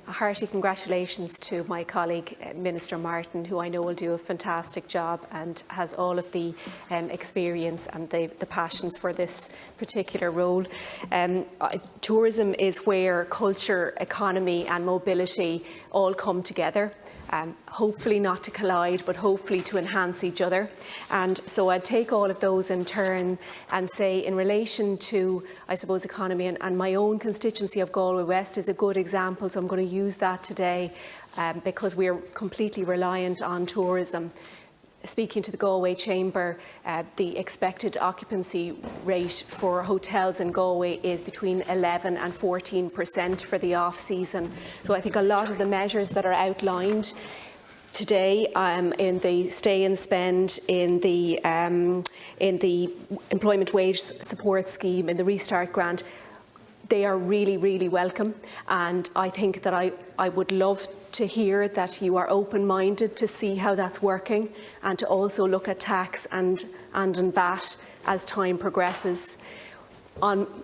hearty congratulations to my colleague, Minister Martin, who I know will do a fantastic job and has all of the experience and the passions for this particular role. Tourism is where culture, economy and mobility all come together. Hopefully not to collide, but hopefully to enhance each other. And so I'd take all of those in turn and say, in relation to, I suppose, economy, and my own constituency of Galway West is a good example, so I'm going to use that today because we are completely reliant on tourism. Speaking to the Galway Chamber, the expected occupancy rate for hotels in Galway is between 11 and 14% for the off-season. So I think a lot of the measures that are outlined today in the stay and spend, in the employment wage support scheme, in the restart grant, they are really, really welcome. And I think that I would love to hear that you are open-minded to see how that's working and to also look at tax and VAT as time progresses.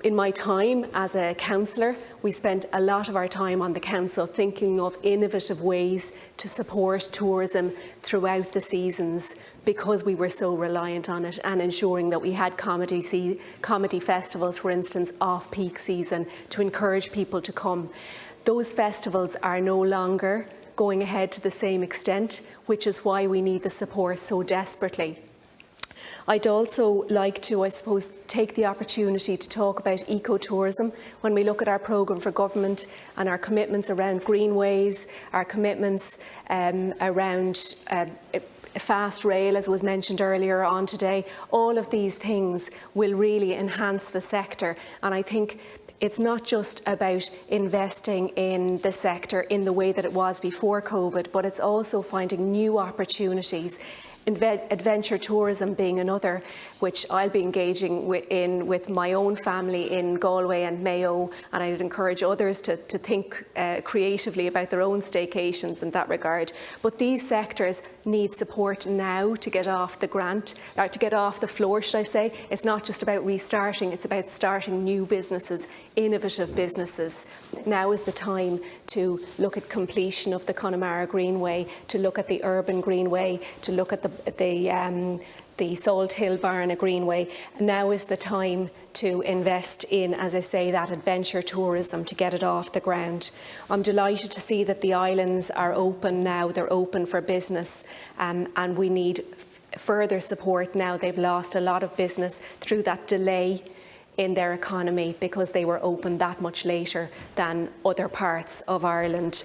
In my time as a councillor, we spent a lot of our time on the council thinking of innovative ways to support tourism throughout the seasons because we were so reliant on it, and ensuring that we had comedy festivals, for instance, off-peak season to encourage people to come. Those festivals are no longer going ahead to the same extent, which is why we need the support so desperately. I'd also like to, I suppose, take the opportunity to talk about ecotourism. When we look at our programme for government and our commitments around greenways, our commitments around fast rail, as was mentioned earlier on today, all of these things will really enhance the sector. And I think it's not just about investing in the sector in the way that it was before COVID, but it's also finding new opportunities. Adventure tourism being another, which I'll be engaging with my own family in Galway and Mayo, and I'd encourage others to think creatively about their own staycations in that regard. But these sectors need support now to get off the to get off the floor, should I say. It's not just about restarting, it's about starting new businesses, innovative businesses. Now is the time to look at completion of the Connemara Greenway, to look at the Urban Greenway, to look at the Salt Hill Barna Greenway. Now is the time to invest in, as I say, that adventure tourism to get it off the ground. I'm delighted to see that the islands are open now. They're open for business, and we need further support now. They've lost a lot of business through that delay in their economy because they were open that much later than other parts of Ireland.